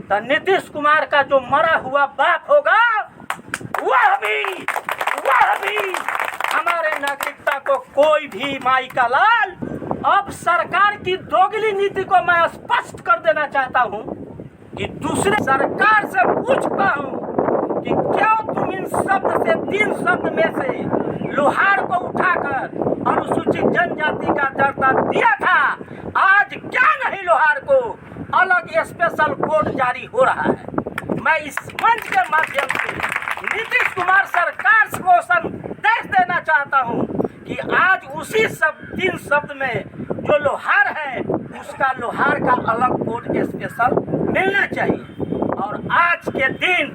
तो नीतीश कुमार का जो मरा हुआ बाप होगा वह भी हमारे नागरिकता को कोई भी माई का लाल। अब सरकार की दोगली नीति को मैं स्पष्ट कर देना चाहता हूं कि दूसरे सरकार से पूछता हूं कि क्यों तुम इन शब्द से 3 शब्द में से लोहार को उठाकर अनुसूचित जनजाति का दर्जा दिया था, आज क्या नहीं लोहार को अलग स्पेशल कोड जारी हो रहा है। मैं इस मंच के माध्यम से नीतीश कुमार सरकार को संदेश देना चाहता हूं कि आज उसी 3 शब्द में जो लोहार है उसका लोहार का अलग कोड स्पेशल मिलना चाहिए। और आज के दिन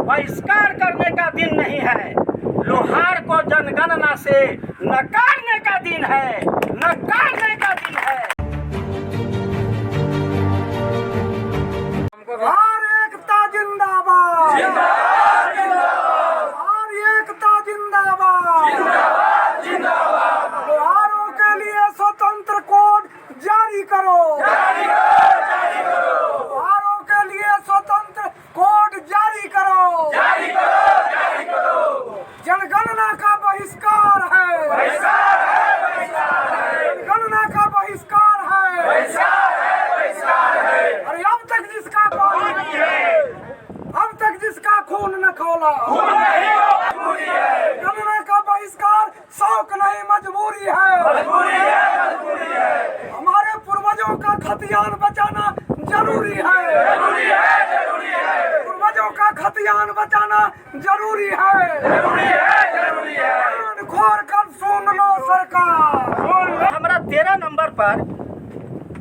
बहिष्कार करने का दिन नहीं है, लोहार को जनगणना से नकारने का दिन है, नकारने का दिन है। और एकता जिंदाबाद, जिंदाबाद जिंदाबाद, और एकता जिंदाबाद, जिंदाबाद जिंदाबाद। लोहारों के लिए स्वतंत्र कोड जारी करो, जारी करो, जारी करो, लोहारों के लिए स्वतंत्र कोड जारी करो, जारी करो, जारी करो। जनगणना का बहिष्कार है, बहिष्कार है, बहिष्कार है, जनगणना का बहिष्कार है, बहिष्कार है, बहिष्कार है। अरे अब तक जिसका खून न खौला, खून नहीं हो मजबूरी है, जनगणना का बहिष्कार शौक नहीं मजबूरी है, मजबूरी है, मजबूरी है। हमारे पूर्वजों का खतियान बचाना जरूरी है, जरूरी है, जरूरी है, पूर्वजों का खतियान बचाना जरूरी है, जरूरी है, जरूरी है। कान खोल कर सुन लो सरकार। हमारा 13 नंबर पर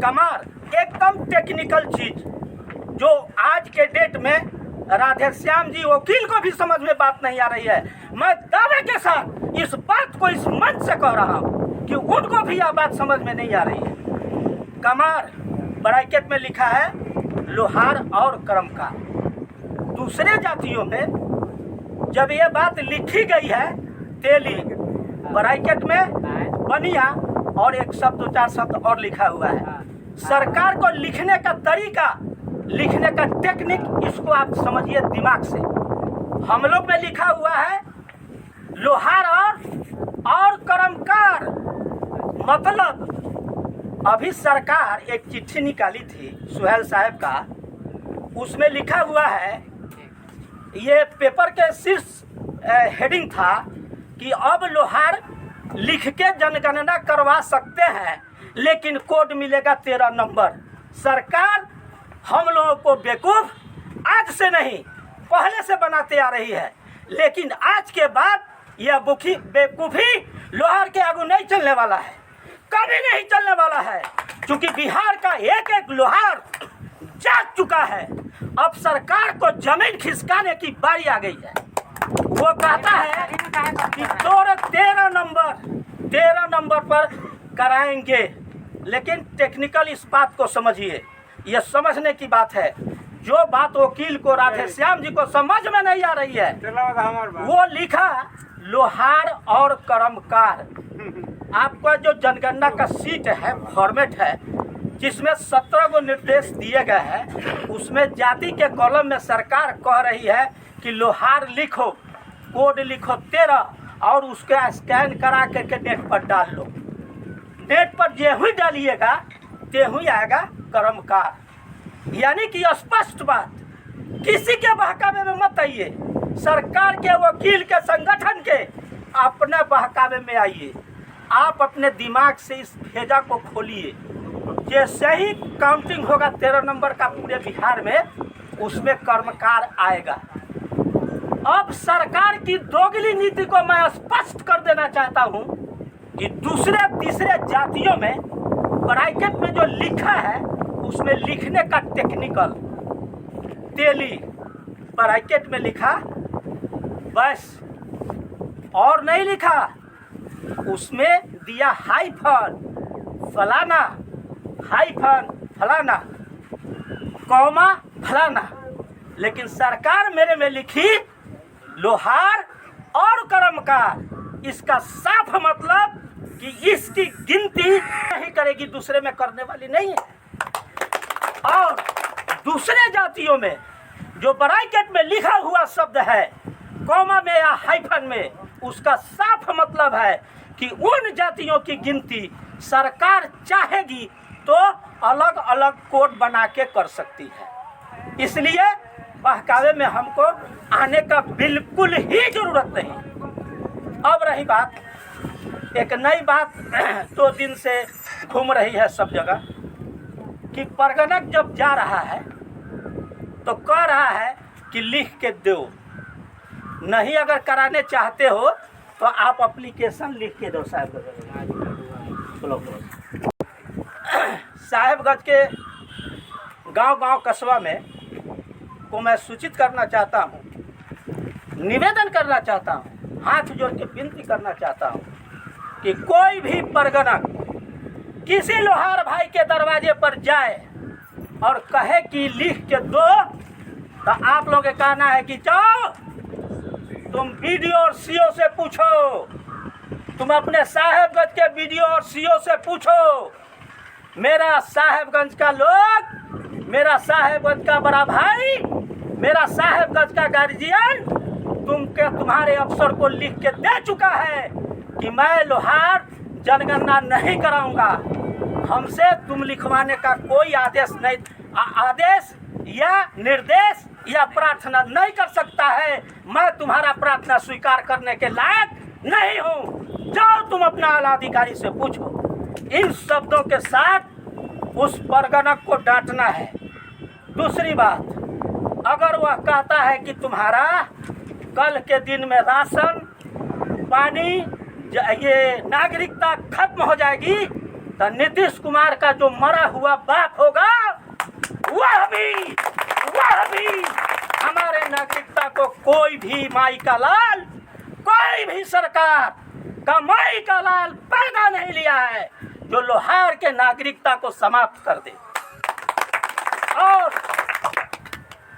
कमार एकदम टेक्निकल चीज जो आज के डेट में राधेश्याम जी वकील को भी समझ में बात नहीं आ रही है। मैं दावे के साथ इस बात को इस मंच से कह रहा हूं कि उनको भी यह बात समझ में नहीं आ रही है। कमार ब्रैकेट में लिखा है लोहार और कर्मकार। दूसरे जातियों में जब ये बात लिखी गई है तेली ब्रैकेट में बनिया और 1 शब्द 2 4 शब्द और लिखा हुआ है। सरकार को लिखने का तरीका, लिखने का टेक्निक, इसको आप समझिए दिमाग से। हम लोग में लिखा हुआ है लोहार और कर्मकार। मतलब अभी सरकार एक चिट्ठी निकाली थी सुहेल साहब का, उसमें लिखा हुआ है, ये पेपर के शीर्ष हेडिंग था कि अब लोहार लिख के जनगणना करवा सकते हैं लेकिन कोड मिलेगा 13 नंबर। सरकार हम लोगों को बेवकूफ आज से नहीं पहले से बनाते आ रही है, लेकिन आज के बाद यह बेवकूफ़ी लोहार के आगू नहीं चलने वाला है, कभी नहीं चलने वाला है। क्योंकि बिहार का एक एक लोहार जाग चुका है। अब सरकार को जमीन खिसकाने की बारी आ गई है। वो कहता है कि 13 नंबर पर कराएंगे, लेकिन टेक्निकल इस बात को समझिए, यह समझने की बात है। जो बात वकील को राधेश्याम जी को समझ में नहीं आ रही है, वो लिखा लोहार और कर्मकार। आपका जो जनगणना का सीट है, फॉर्मेट है, जिसमें 17 को निर्देश दिए गए हैं, उसमें जाति के कॉलम में सरकार कह रही है कि लोहार लिखो, कोड लिखो 13 और उसका स्कैन करा करके नेट पर डाल लो। नेट पर जेहू ही डालिएगा तेहू ही आएगा कर्मकार। यानी कि स्पष्ट बात, किसी के बहकावे में मत आइए, सरकार के वकील के संगठन के अपने बहकावे में आइए। आप अपने दिमाग से इस भेजा को खोलिए। जैसे ही काउंटिंग होगा 13 नंबर का पूरे बिहार में, उसमें कर्मकार आएगा। अब सरकार की दोगली नीति को मैं स्पष्ट कर देना चाहता हूं कि दूसरे तीसरे जातियों में ब्रैकेट में जो लिखा है उसमें लिखने का टेक्निकल तेली ब्रैकेट में लिखा, बस और नहीं लिखा। उसमें दिया हाइफन फलाना, हाइफन फलाना, कौमा फलाना, लेकिन सरकार मेरे में लिखी लोहार और कर्मकार। इसका साफ मतलब कि इसकी गिनती नहीं करेगी, दूसरे में करने वाली नहीं है। और दूसरे जातियों में जो ब्रैकेट में लिखा हुआ शब्द है, कॉमा में या हाइफन में, उसका साफ मतलब है कि उन जातियों की गिनती सरकार चाहेगी तो अलग अलग कोड बना के कर सकती है। इसलिए बहकावे में हमको आने का बिल्कुल ही जरूरत नहीं। अब रही बात, एक नई बात 2 दिन से घूम रही है सब जगह कि परगना जब जा रहा है तो कह रहा है कि लिख के दो, नहीं अगर कराने चाहते हो तो आप एप्लीकेशन लिख के दो साहेबगंज के गांव-गांव कस्बा में को मैं सूचित करना चाहता हूं, निवेदन करना चाहता हूं, हाथ जोड़ के विनती करना चाहता हूं कि कोई भी परगना किसी लोहार भाई के दरवाजे पर जाए और कहे कि लिख के दो, तो आप लोगों के कहना है कि जाओ तुम बीडीओ और सीओ से पूछो, तुम अपने साहेबगंज के बीडीओ और सीओ से पूछो। मेरा साहेबगंज का लोग, मेरा साहेबगंज का बड़ा भाई, मेरा साहेबगंज का गार्जियन तुम्हारे अफसर को लिख के दे चुका है कि मैं लोहार जनगणना नहीं कराऊंगा। हमसे तुम लिखवाने का कोई आदेश नहीं, आदेश या निर्देश या प्रार्थना नहीं कर सकता है। मैं तुम्हारा प्रार्थना स्वीकार करने के लायक नहीं हूँ। जाओ तुम अपना आला अधिकारी से पूछो। इन शब्दों के साथ उस परगना को डांटना है। दूसरी बात, अगर वह कहता है कि तुम्हारा कल के दिन में राशन पानी ये नागरिकता खत्म हो जाएगी, तो नीतीश कुमार का जो मरा हुआ बाप होगा वह भी हमारे नागरिकता को कोई भी माई का लाल, कोई भी सरकार का माई का लाल पैदा नहीं लिया है जो लोहार के नागरिकता को समाप्त कर दे।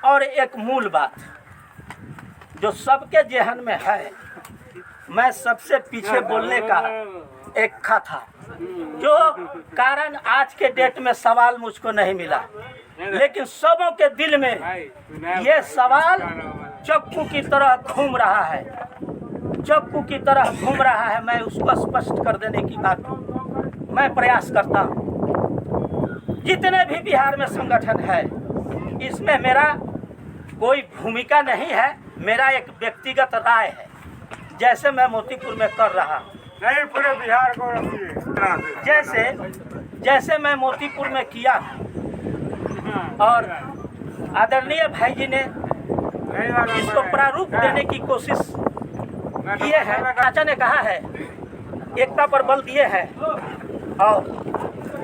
और एक मूल बात जो सबके जहन में है, मैं सबसे पीछे बोलने का एक था जो कारण आज के डेट में सवाल मुझको नहीं मिला, लेकिन सबों के दिल में ये सवाल चक्कू की तरह घूम रहा है, चक्कू की तरह घूम रहा है। मैं उसको स्पष्ट कर देने की बात मैं प्रयास करता हूँ। जितने भी बिहार में संगठन है, इसमें मेरा कोई भूमिका नहीं है, मेरा एक व्यक्तिगत राय है। जैसे मैं मोतीपुर में कर रहा हूँ, नहीं पूरे बिहार को रखिए। जैसे मैं मोतीपुर में किया और आदरणीय भाई जी ने इसको प्रारूप देने की कोशिश किए हैं। चाचा ने कहा है, एकता पर बल दिए हैं और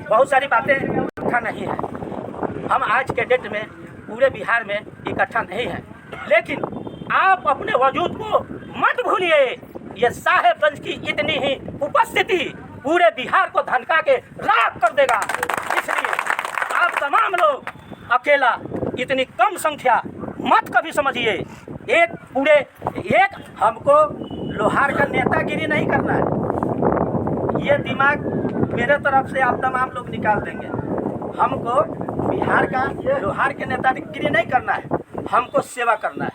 बहुत सारी बातें इकट्ठा नहीं है। हम आज के डेट में पूरे बिहार में इकट्ठा नहीं है, लेकिन आप अपने वजूद को मत भूलिए। ये साहेबगंज की इतनी ही उपस्थिति पूरे बिहार को धनका के राख कर देगा। इसलिए आप तमाम लोग अकेला इतनी कम संख्या मत कभी समझिए। एक हमको लोहार का नेतागिरी नहीं करना है। ये दिमाग मेरे तरफ से आप तमाम लोग निकाल देंगे। हमको बिहार का लोहार के नेतागिरी नहीं करना है, हमको सेवा करना है।